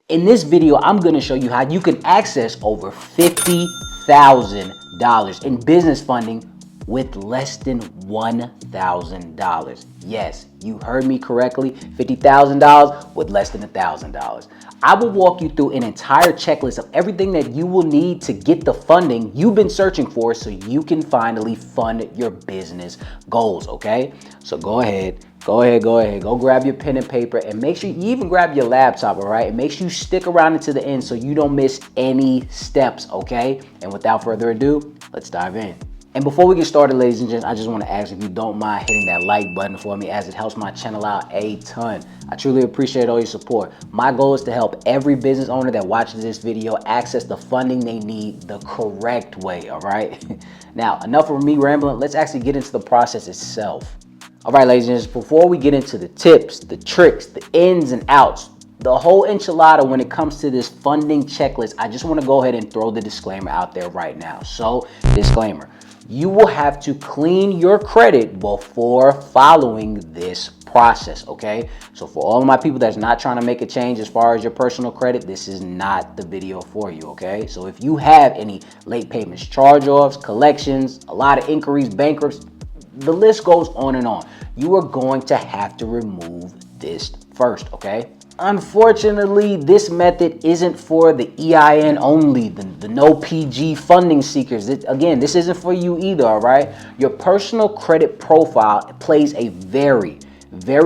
In this video, I'm gonna show you how you can access over $50,000 in business funding with less than $1,000. Yes, you heard me correctly, $50,000 with less than $1,000. I will walk you through an entire checklist of everything that you will need to get the funding you've been searching for so you can finally fund your business goals, okay? So go ahead, go grab your pen and paper, and make sure you even grab your laptop, all right? And make sure you stick around until the end so you don't miss any steps, okay? And without further ado, let's dive in. And before we get started, ladies and gents, I just want to ask if you don't mind hitting that like button for me, as it helps my channel out a ton. I truly appreciate all your support. My goal is to help every business owner that watches this video access the funding they need the correct way, all right? Now, enough of me rambling. Let's actually get into the process itself. All right, ladies and gents, before we get into the tips, the tricks, the ins and outs, the whole enchilada when it comes to this funding checklist, I just want to go ahead and throw the disclaimer out there right now. So, disclaimer. You will have to clean your credit before following this process, okay? So for all of my people that's not trying to make a change as far as your personal credit, this is not the video for you, okay? So if you have any late payments, charge-offs, collections, a lot of inquiries, bankruptcy, the list goes on and on. You are going to have to remove this first, okay? Unfortunately, this method isn't for the EIN only, the no PG funding seekers. Again, this isn't for you either, all right? Your personal credit profile plays a very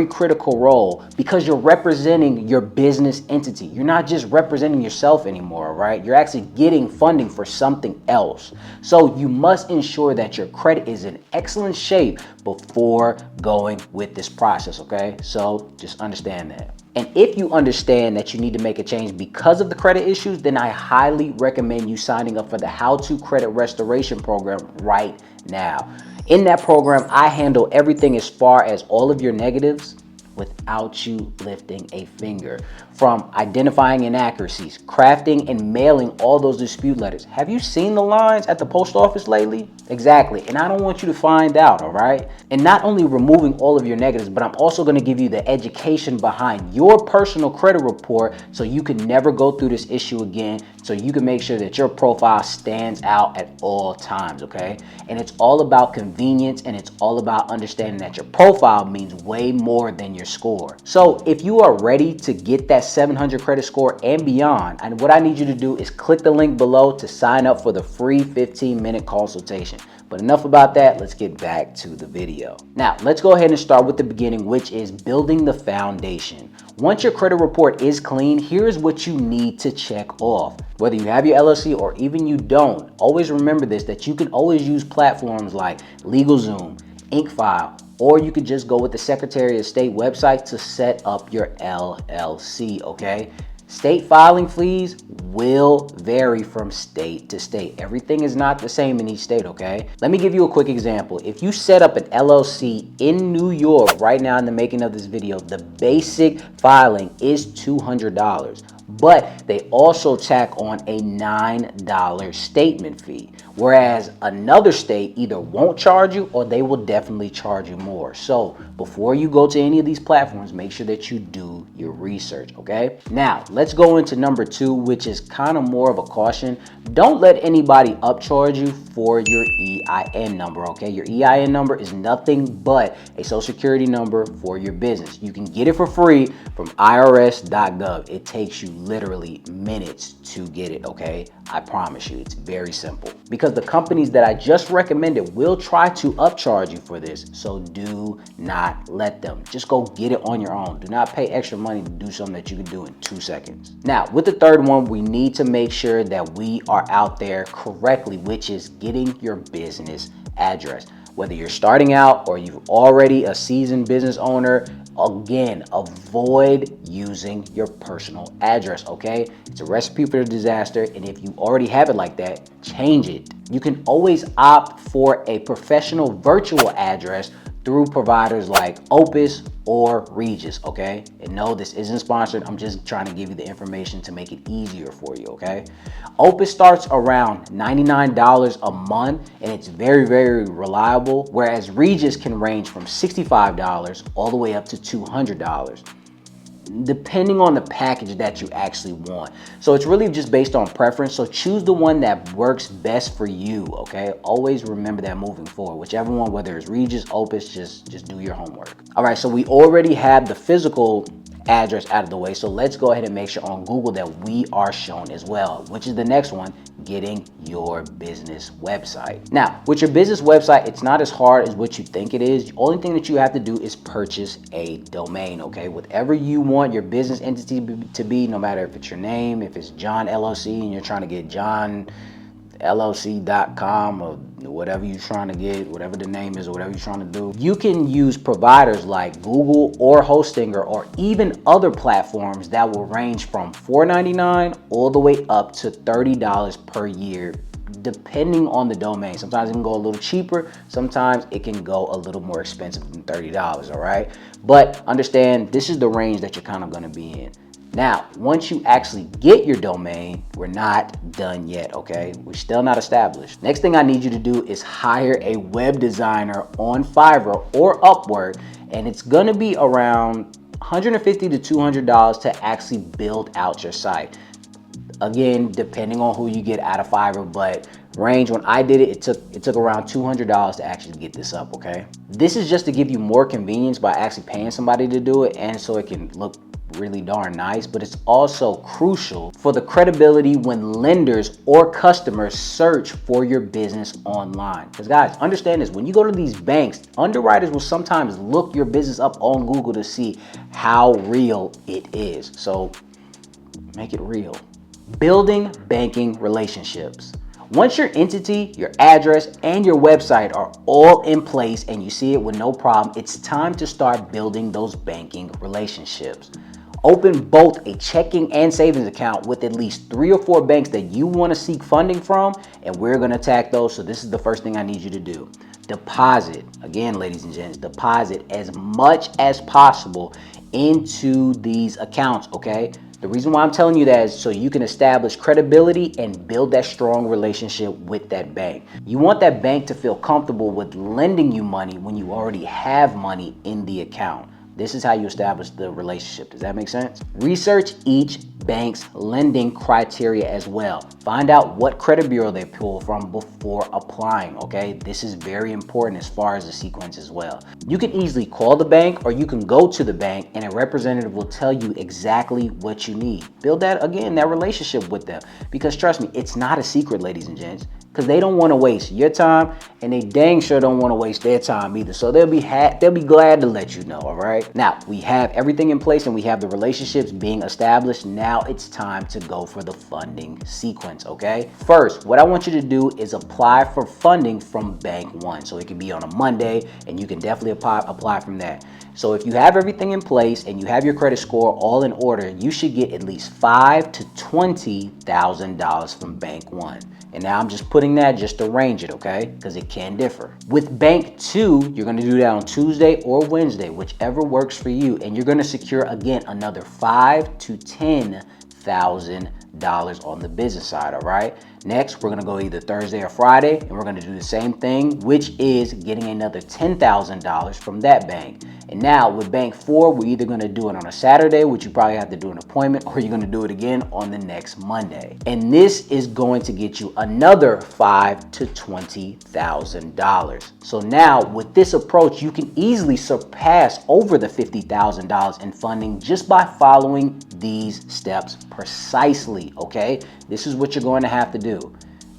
critical role because you're representing your business entity. You're not just representing yourself anymore, right? You're actually getting funding for something else. So you must ensure that your credit is in excellent shape before going with this process, okay? So just understand that. And if you understand that you need to make a change because of the credit issues, then I highly recommend you signing up for the How to Credit Restoration program right now. In that program, I handle everything as far as all of your negatives without you lifting a finger. From identifying inaccuracies, crafting and mailing all those dispute letters. Have you seen the lines at the post office lately? Exactly, and I don't want you to find out, all right? And not only removing all of your negatives, but I'm also gonna give you the education behind your personal credit report so you can never go through this issue again, so you can make sure that your profile stands out at all times, okay? And it's all about convenience, and it's all about understanding that your profile means way more than your score. So if you are ready to get that 700 credit score and beyond, and what I need you to do is click the link below to sign up for the free 15-minute consultation. But enough about that, let's get back to the video. Now, let's go ahead and start with the beginning, which is building the foundation. Once your credit report is clean, here's what you need to check off. Whether you have your LLC or even you don't, always remember this, that you can always use platforms like LegalZoom, InkFile, or you could just go with the Secretary of State website to set up your LLC, okay? State filing fees will vary from state to state. Everything is not the same in each state, okay? Let me give you a quick example. If you set up an LLC in New York right now in the making of this video, the basic filing is $200. But they also tack on a $9 statement fee, whereas another state either won't charge you or they will definitely charge you more. So before you go to any of these platforms, make sure that you do your research, okay? Now, let's go into number 2, which is kind of more of a caution. Don't let anybody upcharge you for your EIN number, okay? Your EIN number is nothing but a social security number for your business. You can get it for free from irs.gov. It takes you literally minutes to get it, okay? I promise you, it's very simple. Because the companies that I just recommended will try to upcharge you for this, so do not let them. Just go get it on your own. Do not pay extra money to do something that you can do in 2 seconds. Now, with the third one, we need to make sure that we are out there correctly, which is getting your business address. Whether you're starting out or you're already a seasoned business owner, again, avoid using your personal address, okay? It's a recipe for disaster, and if you already have it like that, change it. You can always opt for a professional virtual address through providers like Opus or Regis, okay? And no, this isn't sponsored. I'm just trying to give you the information to make it easier for you, okay? Opus starts around $99 a month, and it's very reliable, whereas Regis can range from $65 all the way up to $200. depending on the package that you actually want. So it's really just based on preference. So choose the one that works best for you, okay? Always remember that moving forward. Whichever one, whether it's Regis, Opus, just do your homework. All right, so we already have the physical address out of the way. So let's go ahead and make sure on Google that we are shown as well, which is the next one, getting your business website. Now, with your business website, it's not as hard as what you think it is. The only thing that you have to do is purchase a domain, okay? Whatever you want your business entity to be, no matter if it's your name, if it's John LLC and you're trying to get John LLC.com or whatever you're trying to get, whatever the name is or whatever you're trying to do. You can use providers like Google or Hostinger or even other platforms that will range from $4.99 all the way up to $30 per year, depending on the domain. Sometimes it can go a little cheaper, sometimes it can go a little more expensive than $30, all right? But understand, this is the range that you're kind of gonna be in. Now, once you actually get your domain, we're not done yet, okay? We're still not established. Next thing I need you to do is hire a web designer on Fiverr or Upwork, and it's gonna be around $150 to $200 to actually build out your site. Again, depending on who you get out of Fiverr, but range, when I did it, it took around $200 to actually get this up, okay? This is just to give you more convenience by actually paying somebody to do it, and so it can look really darn nice, but it's also crucial for the credibility when lenders or customers search for your business online. Because guys, understand this, when you go to these banks, underwriters will sometimes look your business up on Google to see how real it is. So make it real. Building banking relationships. Once your entity, your address, and your website are all in place and you see it with no problem, it's time to start building those banking relationships. Open both a checking and savings account with at least 3 or 4 banks that you want to seek funding from, and we're going to attack those. So this is the first thing I need you to do. Deposit, again, ladies and gents, deposit as much as possible into these accounts, okay? The reason why I'm telling you that is so you can establish credibility and build that strong relationship with that bank. You want that bank to feel comfortable with lending you money when you already have money in the account. This is how you establish the relationship. Does that make sense? Research each bank's lending criteria as well. Find out what credit bureau they pull from before applying, okay? This is very important as far as the sequence as well. You can easily call the bank or you can go to the bank and a representative will tell you exactly what you need. Build that, again, that relationship with them, because trust me, it's not a secret, ladies and gents, because they don't want to waste your time and they dang sure don't want to waste their time either. So they'll be glad to let you know, all right? Now, we have everything in place and we have the relationships being established. Now it's time to go for the funding sequence, okay? First, what I want you to do is apply for funding from Bank One. So it can be on a Monday and you can definitely apply from that. So if you have everything in place and you have your credit score all in order, you should get at least $5,000 to $20,000 from Bank One. And now I'm just putting that just to range it, okay? Because it can differ. With Bank Two, you're gonna do that on Tuesday or Wednesday, whichever works for you. And you're gonna secure, again, another $5,000 to $10,000 on the business side, all right? Next, we're gonna go either Thursday or Friday, and we're gonna do the same thing, which is getting another $10,000 from that bank. And now with Bank Four, we're either gonna do it on a Saturday, which you probably have to do an appointment, or you're gonna do it again on the next Monday. And this is going to get you another $5,000 to $20,000. So now with this approach, you can easily surpass over the $50,000 in funding just by following these steps precisely, okay? This is what you're going to have to do.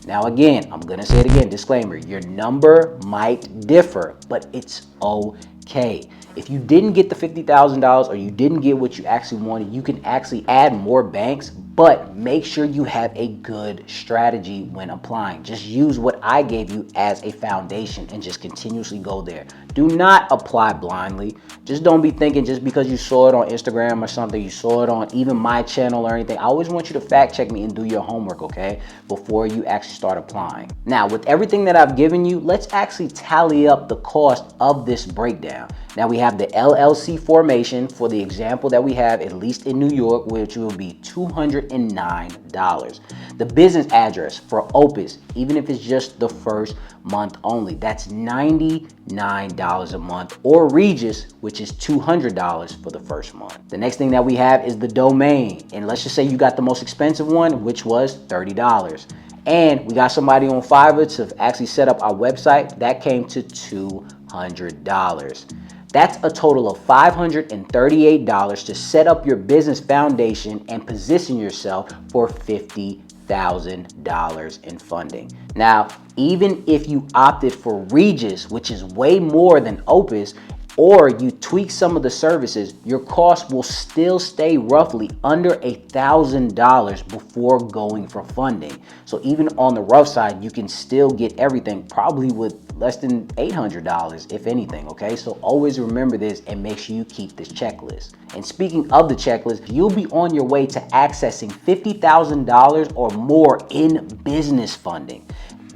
Now again, I'm gonna say it again, disclaimer, your number might differ, but it's okay. If you didn't get the $50,000 or you didn't get what you actually wanted, you can actually add more banks, but make sure you have a good strategy when applying. Just use what I gave you as a foundation and just continuously go there. Do not apply blindly. Just don't be thinking just because you saw it on Instagram or something, you saw it on even my channel or anything. I always want you to fact check me and do your homework, okay, before you actually start applying. Now, with everything that I've given you, let's actually tally up the cost of this breakdown. Now we have the LLC formation for the example that we have, at least in New York, which will be $209. The business address for Opus, even if it's just the first month only, that's $99 a month, or Regis, which is $200 for the first month. The next thing that we have is the domain. And let's just say you got the most expensive one, which was $30. And we got somebody on Fiverr to actually set up our website. That came to $200. That's a total of $538 to set up your business foundation and position yourself for $50,000 in funding. Now, even if you opted for Regis, which is way more than Opus, or you tweak some of the services, your cost will still stay roughly under $1,000 before going for funding. So even on the rough side, you can still get everything probably with less than $800, if anything, okay? So always remember this and make sure you keep this checklist. And speaking of the checklist, you'll be on your way to accessing $50,000 or more in business funding.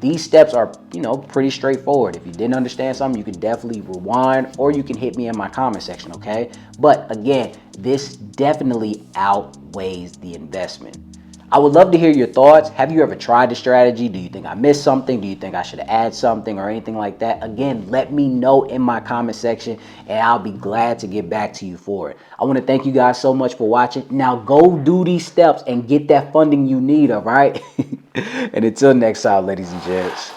These steps are, pretty straightforward. If you didn't understand something, you can definitely rewind, or you can hit me in my comment section, okay? But again, this definitely outweighs the investment. I would love to hear your thoughts. Have you ever tried the strategy? Do you think I missed something? Do you think I should add something or anything like that? Again, let me know in my comment section and I'll be glad to get back to you for it. I want to thank you guys so much for watching. Now go do these steps and get that funding you need, all right? And until next time, ladies and gents.